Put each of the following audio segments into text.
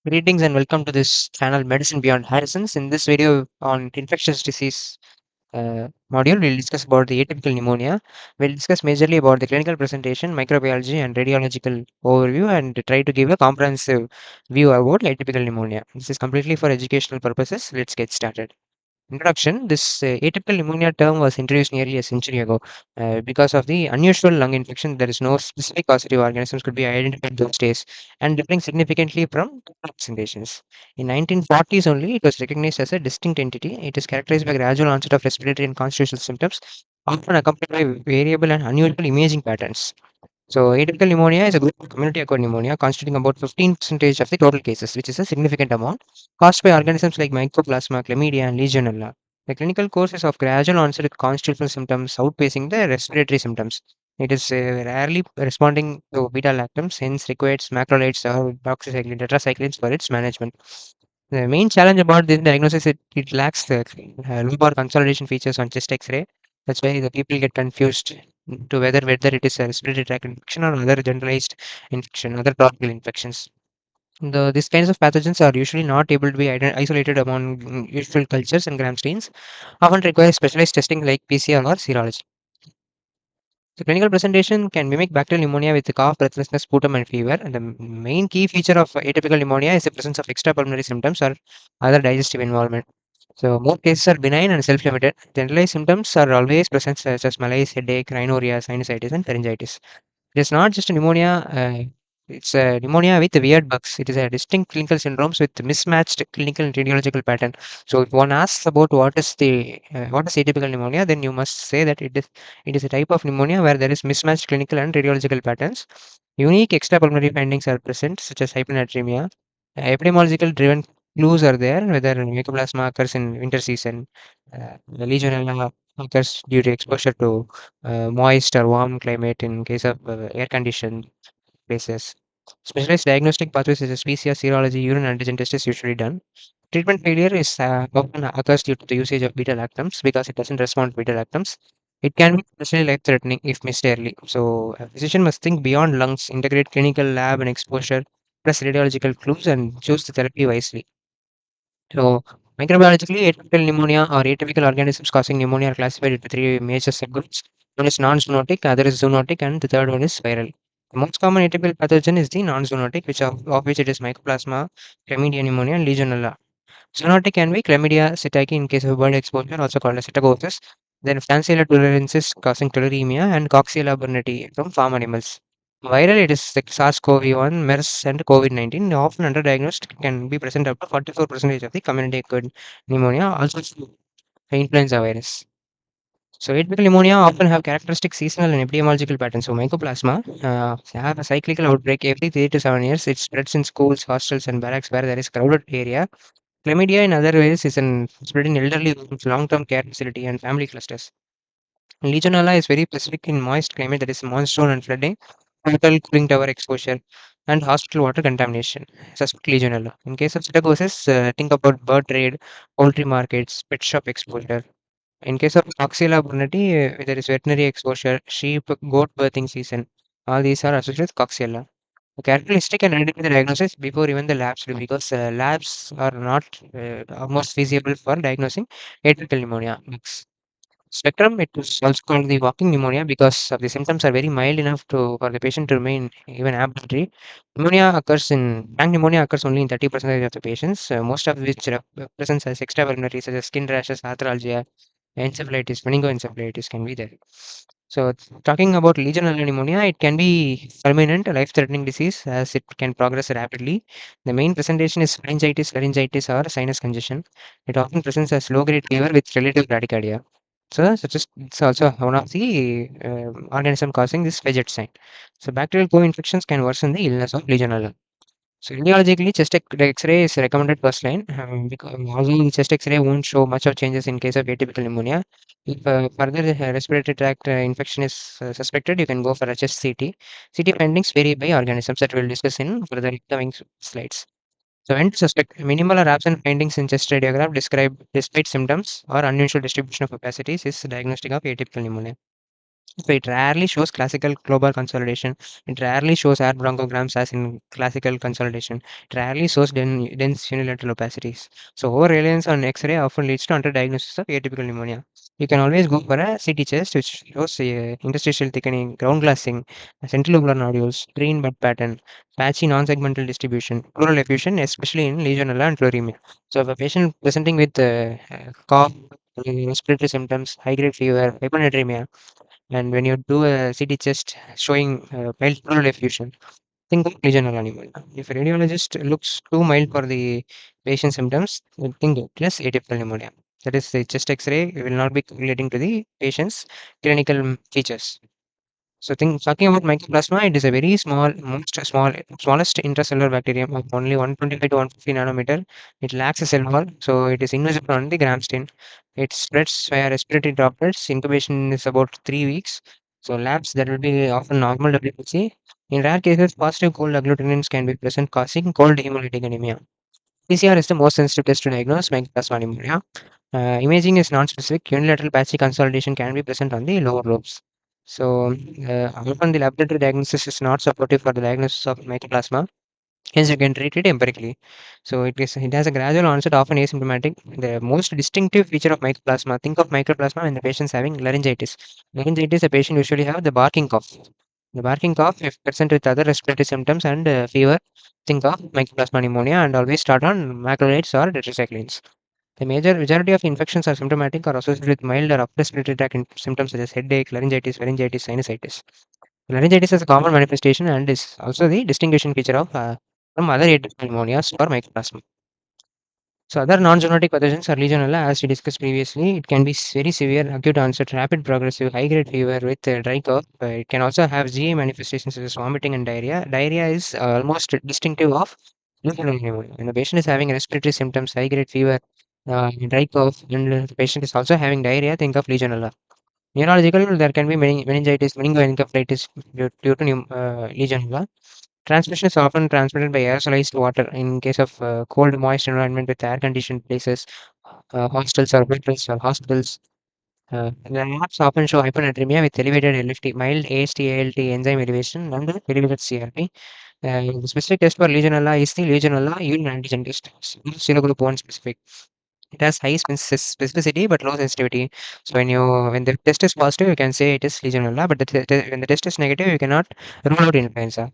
Greetings and welcome to this channel Medicine Beyond Horizons. In this video on infectious disease module, we'll discuss about the atypical pneumonia. We'll discuss majorly about the clinical presentation, microbiology, and radiological overview, and try to give a comprehensive view about atypical pneumonia. This is completely for educational purposes. Let's get started. Introduction. This atypical pneumonia term was introduced nearly a century ago. Because of the unusual lung infection, there is no specific causative organisms could be identified those days and differing significantly from presentations. In 1940s only, it was recognized as a distinct entity. It is characterized by gradual onset of respiratory and constitutional symptoms, often accompanied by variable and unusual imaging patterns. So, atypical pneumonia is a group of community-acquired pneumonia constituting about 15% of the total cases, which is a significant amount, caused by organisms like Mycoplasma, Chlamydia, and Legionella. The clinical course is of gradual onset with constitutional symptoms outpacing the respiratory symptoms. It is rarely responding to beta-lactams, hence requires macrolides or doxycycline, tetracyclines for its management. The main challenge about this diagnosis is it lacks the lumbar consolidation features on chest X-ray. That's why the people get confused to whether it is a respiratory tract infection or other generalized infection, other topical infections. These kinds of pathogens are usually not able to be isolated among usual cultures and gram stains, often require specialized testing like PCR or serology. The clinical presentation can mimic bacterial pneumonia with cough, breathlessness, sputum, and fever. And the main key feature of atypical pneumonia is the presence of extrapulmonary symptoms or other digestive involvement. So, most cases are benign and self-limited. Generalized symptoms are always present, such as malaise, headache, rhinorrhea, sinusitis, and pharyngitis. It is not just a pneumonia, it's a pneumonia with weird bugs. It is a distinct clinical syndromes with mismatched clinical and radiological pattern. So if one asks about what is atypical pneumonia, then you must say that it is a type of pneumonia where there is mismatched clinical and radiological patterns. Unique extrapulmonary findings are present, such as hyponatremia. Epidemiological driven clues are there, whether Mycoplasma occurs in winter season, Legionella occurs due to exposure to moist or warm climate in case of air conditioned places. Specialized diagnostic pathways such as PCR, serology, urine antigen test is usually done. Treatment failure is often occurs due to the usage of beta-lactams because it doesn't respond to beta-lactams. It can be potentially life-threatening if missed early. So, a physician must think beyond lungs, integrate clinical lab and exposure, plus radiological clues, and choose the therapy wisely. So, microbiologically, atypical pneumonia or atypical organisms causing pneumonia are classified into three major subgroups. One is non-zoonotic, other is zoonotic, and the third one is viral. The most common atypical pathogen is the non-zoonotic, of which it is Mycoplasma, Chlamydia pneumonia, and Legionella. Zoonotic can be Chlamydia psittacosis in case of burn exposure, also called as psittacosis. Then Francisella tularensis causing tularemia, and Coxiella burnetii from farm animals. Viral, it is like SARS-CoV-1, MERS, and COVID-19. Often underdiagnosed, can be present up to 44% of the community-acquired pneumonia, also influenza virus. So, atypical pneumonia often have characteristic seasonal and epidemiological patterns. So, Mycoplasma have a cyclical outbreak every 3 to 7 years. It spreads in schools, hostels, and barracks where there is crowded area. Chlamydia, in other ways, is spread in elderly homes, long-term care facility, and family clusters. Legionella is very specific in moist climate, that is monsoon and flooding, hotel cooling tower exposure, and hospital water contamination. Suspect Legionella. In case of psittacosis, think about bird trade, poultry markets, pet shop exposure. In case of Coxiella burnetii, there is veterinary exposure, sheep, goat birthing season. All these are associated with Coxiella. The characteristic and identify the diagnosis before even the labs do, because labs are not almost feasible for diagnosing atypical pneumonia. Spectrum, it is also called the walking pneumonia because of the symptoms are very mild enough for the patient to remain even ambulatory. Bank pneumonia occurs only in 30% of the patients, most of which presents as extravulnerary such as skin rashes, arthralgia, encephalitis, meningoencephalitis can be there. So, talking about Legionella pneumonia, it can be permanent, a life-threatening disease as it can progress rapidly. The main presentation is laryngitis, or sinus congestion. It often presents as low-grade fever with relative bradycardia. So, it's also one of the organism causing this fidget sign. So, bacterial co-infections can worsen the illness of Legionella. So, radiologically, X-ray is recommended first line because although the chest X-ray won't show much of changes in case of atypical pneumonia. If further respiratory tract infection is suspected, you can go for a chest CT. CT findings vary by organisms that we'll discuss in further coming slides. So, when to suspect minimal or absent findings in chest radiograph describe despite symptoms or unusual distribution of opacities is diagnostic of atypical pneumonia. So it rarely shows classical global consolidation. It rarely shows air bronchograms as in classical consolidation. It rarely shows dense unilateral opacities. So over reliance on X-ray often leads to underdiagnosis of atypical pneumonia. You can always go for a CT chest, which shows interstitial thickening, ground glassing, central lobular nodules, green bud pattern, patchy non-segmental distribution, pleural effusion, especially in Legionella and pleuремia. So if a patient presenting with cough, respiratory symptoms, high-grade fever, hyponatremia, and when you do a CT chest showing mild pleural effusion, think of Legionella pneumonia. If a radiologist looks too mild for the patient symptoms, think it is atypical pneumonia. That is, the chest X-ray will not be relating to the patient's clinical features. So, talking about Mycoplasma, it is a very smallest intracellular bacterium of only 125 to 150 nanometer. It lacks a cell wall, so it is invisible on the gram stain. It spreads via respiratory droplets. Incubation is about 3 weeks. So, labs that will be often normal WBC. In rare cases, positive cold agglutinins can be present, causing cold hemolytic anemia. PCR is the most sensitive test to diagnose Mycoplasma pneumonia. Imaging is non-specific. Unilateral patchy consolidation can be present on the lower lobes. So, often the laboratory diagnosis is not supportive for the diagnosis of mycoplasma. Hence, you can treat it empirically. So, it has a gradual onset, often asymptomatic. The most distinctive feature of mycoplasma. Think of mycoplasma when the patient's having laryngitis. Laryngitis, the patient usually have the barking cough. The barking cough, if present with other respiratory symptoms and fever, think of mycoplasma pneumonia and always start on macrolides or tetracyclines. The majority of infections are symptomatic or associated with mild or upper respiratory tract symptoms such as headache, laryngitis, sinusitis. Laryngitis is a common manifestation and is also the distinguishing feature of from other atypical pneumonias or mycoplasma. So other non-zoonotic pathogens are Legionella, as we discussed previously. It can be very severe, acute onset, rapid progressive, high-grade fever with dry cough. It can also have GI manifestations such as vomiting and diarrhea. Diarrhea is almost distinctive of Legionella pneumonia. When the patient is having respiratory symptoms, high-grade fever, dry cough, and the patient is also having diarrhea, think of Legionella. Neurological, there can be meningitis, meningoencephalitis due to Legionella. Transmission is often transmitted by aerosolized water in case of cold, moist environment with air-conditioned places, hostels or hospitals or hospitals. The labs often show hyponatremia with elevated LFT, mild AST-ALT enzyme elevation, and elevated CRP. The specific test for Legionella is the Legionella urine antigen test, serogroup 1 specific. It has high specificity but low sensitivity. So when the test is positive, you can say it is Legionella, but when the test is negative, you cannot rule out influenza.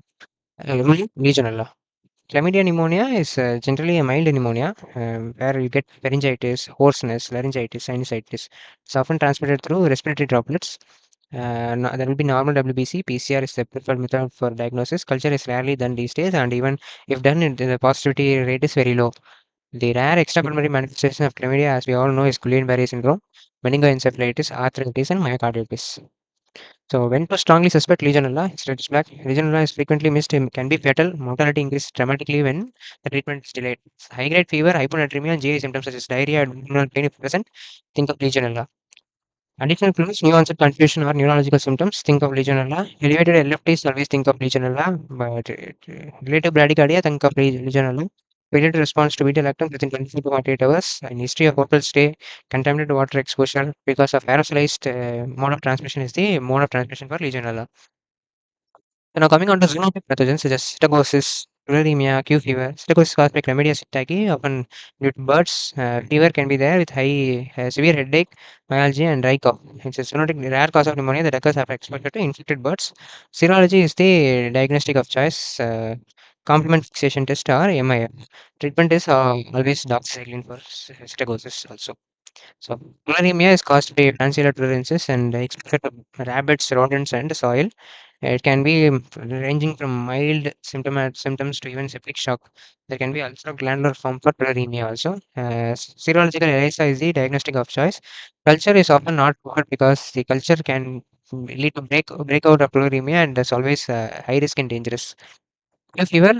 Rule Legionella. Chlamydia pneumonia is generally a mild pneumonia where you get pharyngitis, hoarseness, laryngitis, sinusitis. It's often transmitted through respiratory droplets. There will be normal WBC. PCR is the preferred method for diagnosis. Culture is rarely done these days, and even if done, the positivity rate is very low. The rare extrapulmonary manifestation of chlamydia, as we all know, is Guillain-Barré syndrome, meningoencephalitis, arthritis, and myocarditis. So, when to strongly suspect Legionella, it's red flag. Legionella is frequently missed and can be fatal. Mortality increases dramatically when the treatment is delayed. High-grade fever, hyponatremia, and GI symptoms such as diarrhea and abdominal pain if present, think of Legionella. Additional clues, new onset confusion or neurological symptoms, think of Legionella. Elevated LFTs, always think of Legionella. But relative bradycardia, think of Legionella. Failure to response to beta-lactams within 24 to 48 hours. And history of hotel stay, contaminated water exposure because of aerosolized mode of transmission is the mode of transmission for Legionella. So now coming on to zoonotic pathogens such as psittacosis, tularemia, Q fever. Psittacosis caused by Chlamydia psittaci, often due to birds. Fever can be there with severe headache, myalgia, and dry cough. It's a zoonotic rare cause of pneumonia that occurs after exposure to infected birds. Serology is the diagnostic of choice. Complement fixation test or MIF. Treatment is always doxycycline for psittacosis also. So, tularemia is caused by Francisella tularensis and exposure to rabbits, rodents, and soil. It can be ranging from mild symptoms to even septic shock. There can be also glandular form for tularemia also. Serological ELISA is the diagnostic of choice. Culture is often not good because the culture can lead to breakout of tularemia and is always high risk and dangerous. If fever,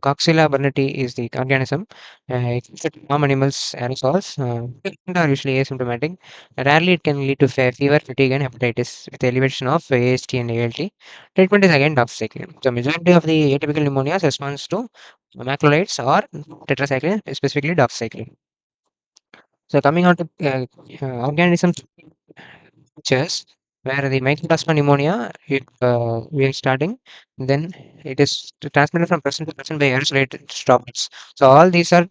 Coxiella burnetii is the organism. It infects farm animals, aerosols. Treatment are usually asymptomatic. Rarely, it can lead to fever, fatigue, and hepatitis with elevation of AST and ALT. Treatment is again doxycycline. So, majority of the atypical pneumonias responds to macrolides or tetracycline, specifically doxycycline. So, coming on to organisms features. where the Mycoplasma pneumonia, if we are starting, then it is transmitted from person to person by aerosolized droplets. So all these are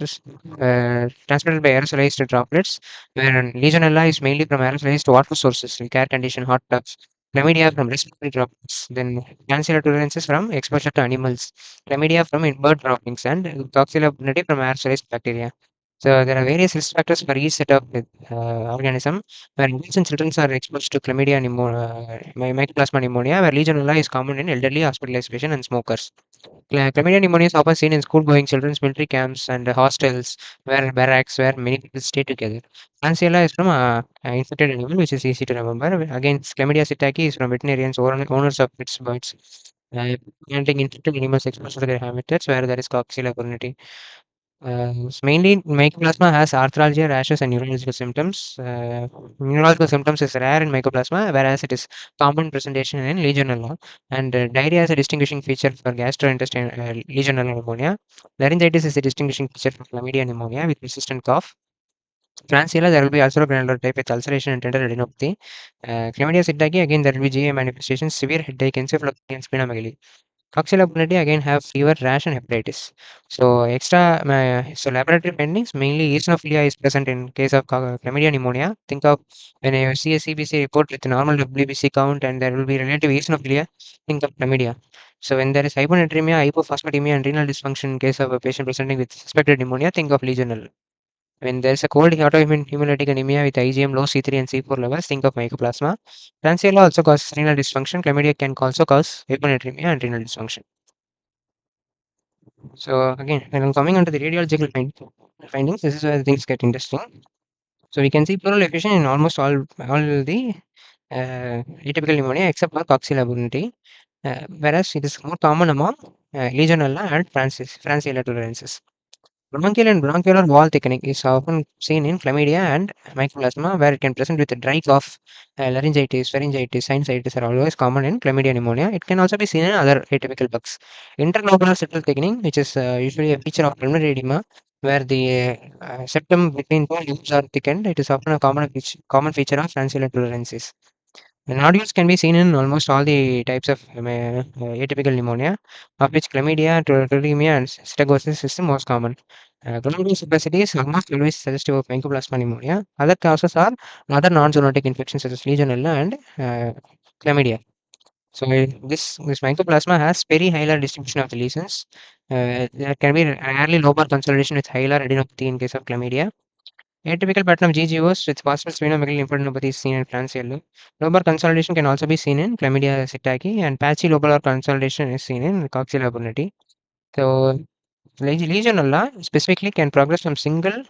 transmitted by aerosolized droplets, where Legionella is mainly from aerosolized water sources like air condition, hot tubs. Chlamydia from respiratory droplets, then Francisella tularensis from exposure to animals, Chlamydia from bird droppings, and Coxiella burnetii from aerosolized bacteria. So there are various risk factors for each set of organism, where infants and children are exposed to chlamydia mycoplasma pneumonia, where Legionella is common in elderly, hospitalization, and smokers. Chlamydia pneumonia is often seen in school-going children's military camps and hostels, where barracks where many people stay together. Francisella is from infected animal, which is easy to remember. Again, Chlamydia psittacosis is from veterinarians, owners of pets birds, handling infected animals exposed to their habitats, where there is Coxiella burnetii. Mainly, Mycoplasma has arthralgia, rashes, and neurological symptoms. Neurological symptoms is rare in Mycoplasma, whereas it is common presentation in Legionella. And diarrhea is a distinguishing feature for gastrointestinal Legionella pneumonia. Laryngitis is a distinguishing feature for chlamydia pneumonia with persistent cough. Francisella, there will be ulcerogranular type with ulceration and tender adenopathy. Chlamydia psittaci, again, there will be GA manifestations, severe headache, encephalopathy, and splenomegaly. Coxiella burnetii again have fever, rash, and hepatitis. So laboratory findings mainly eosinophilia is present in case of chlamydia pneumonia. Think of when you see a CBC report with normal WBC count and there will be relative eosinophilia, think of chlamydia. So when there is hyponatremia, hypophosphatemia, and renal dysfunction in case of a patient presenting with suspected pneumonia, think of Legionella. When there is a cold autoimmune hemolytic anemia with IgM low C3 and C4 levels, think of Mycoplasma. Francisella also causes renal dysfunction. Chlamydia can also cause hyponatremia and renal dysfunction. So again, when I'm coming onto the radiological findings, this is where things get interesting. So we can see pleural effusion in almost all the atypical pneumonia except for Coxiella burnetii, whereas it is more common among Legionella and Francisella tularensis. Bronchial and bronchial wall thickening is often seen in chlamydia and mycoplasma, where it can present with a dry cough, laryngitis, pharyngitis, sinusitis are always common in chlamydia pneumonia. It can also be seen in other atypical bugs. Interlobular septal thickening, which is usually a feature of pulmonary edema, where the septum between two lobes are thickened. It is often a common feature of Francisella tularensis. The nodules can be seen in almost all the types of atypical pneumonia, of which chlamydia, tularemia, and psittacosis is the most common. Glomerular opacity is almost always suggestive of mycoplasma pneumonia. Other causes are other non-zoonotic infections such as Legionella and chlamydia. So this mycoplasma has very hilar distribution of the lesions. There can be rarely lobar consolidation with hilar adenopathy in case of chlamydia. Atypical pattern of GGOs with possible sphenomegaly lymphadenopathy is seen in Francisella. Lobar consolidation can also be seen in Chlamydia psittaci, and patchy lobar consolidation is seen in Coxiella burnetii. So, Legionella specifically can progress from single to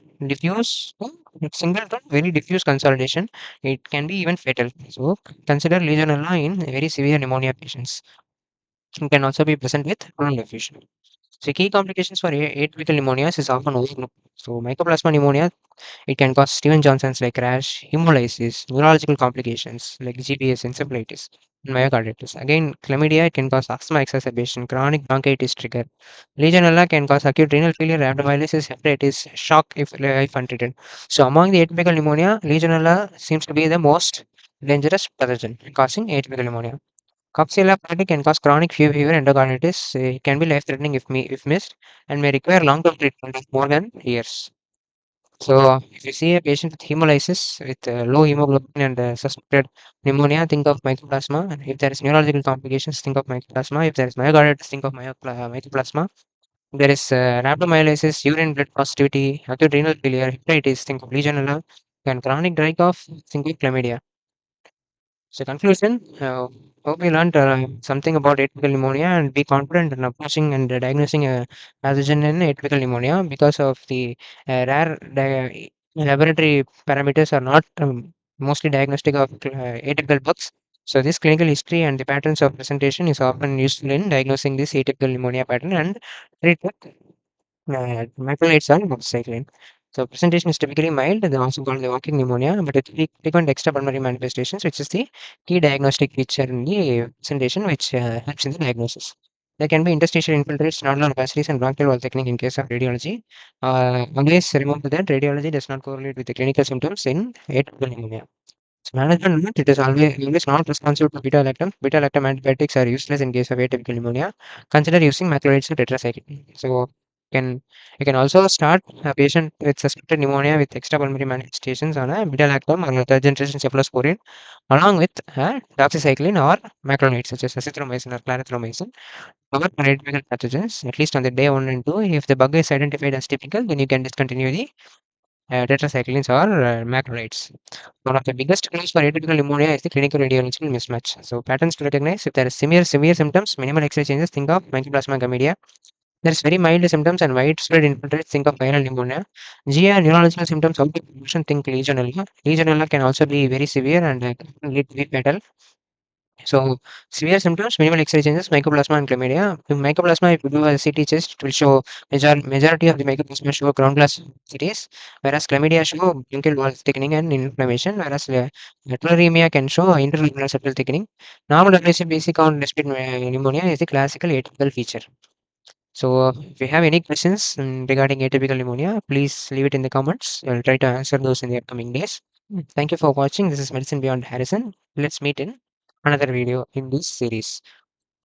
very diffuse consolidation. It can be even fatal. So, consider Legionella in very severe pneumonia patients. It can also be present with pleural effusion. So, key complications for atypical pneumonias is often overlooked. So, Mycoplasma pneumonia, it can cause Steven-Johnson's like rash, hemolysis, neurological complications like GBS, encephalitis, and myocarditis. Again, chlamydia, it can cause asthma exacerbation, chronic bronchitis trigger. Legionella can cause acute renal failure, rhabdomyolysis, hepatitis, shock if untreated. So, among the atypical pneumonia, Legionella seems to be the most dangerous pathogen causing atypical pneumonia. Coxiella burnetii can cause chronic fever, endocarditis. It can be life-threatening if missed and may require long-term treatment of more than years. So, if you see a patient with hemolysis with low hemoglobin and suspected pneumonia, think of mycoplasma. If there is neurological complications, think of mycoplasma. If there is myocarditis, think of mycoplasma. If there is rhabdomyolysis, urine blood positivity, acute renal failure, hepatitis, think of Legionella, and chronic dry cough, think of chlamydia. So, conclusion, hope you learned something about atypical pneumonia and be confident in approaching and diagnosing a pathogen in atypical pneumonia because of the rare laboratory parameters are not mostly diagnostic of atypical bugs. So, this clinical history and the patterns of presentation is often useful in diagnosing this atypical pneumonia pattern and treat with macrolides or doxycycline. So presentation is typically mild, they also called the walking pneumonia, but with frequent extrapulmonary manifestations, which is the key diagnostic feature in the presentation, which helps in the diagnosis. There can be interstitial infiltrates, nodular opacities, and bronchial wall thickening in case of radiology. Always remember that radiology does not correlate with the clinical symptoms in atypical pneumonia. So management note, it is always not responsible for beta-lactam. Beta-lactam antibiotics are useless in case of atypical pneumonia. Consider using macrolides or tetracycline. So can you can also start a patient with suspected pneumonia with extrapulmonary manifestations on a beta-lactam or third generation cephalosporin along with doxycycline or macrolides such as azithromycin or clarithromycin. Cover atypical pathogens at least on the day 1 and 2. If the bug is identified as typical, then you can discontinue the tetracyclines or macrolides. One of the biggest clues for atypical pneumonia is the clinical radiological mismatch. So patterns to recognize if there is severe symptoms, minimal X-ray changes, think of Mycoplasma Chlamydia. There is very mild symptoms and widespread infiltrates, think of viral pneumonia. GI and neurological symptoms out of proportion, think Legionella. Legionella can also be very severe and can lead to be fatal. So severe symptoms, minimal X-ray changes, Mycoplasma and Chlamydia. If Mycoplasma, if you do a CT chest, it will show majority of the Mycoplasma show ground glass CTs, whereas Chlamydia show bronchial wall thickening and inflammation, whereas Macrolides can show internal blood septal thickening. Normal aggressive basic on respiratory pneumonia is the classical atypical feature. So if you have any questions regarding atypical pneumonia, please leave it in the comments. I'll try to answer those in the upcoming days. Thank you for watching. This is Medicine Beyond Harrison. Let's meet in another video in this series.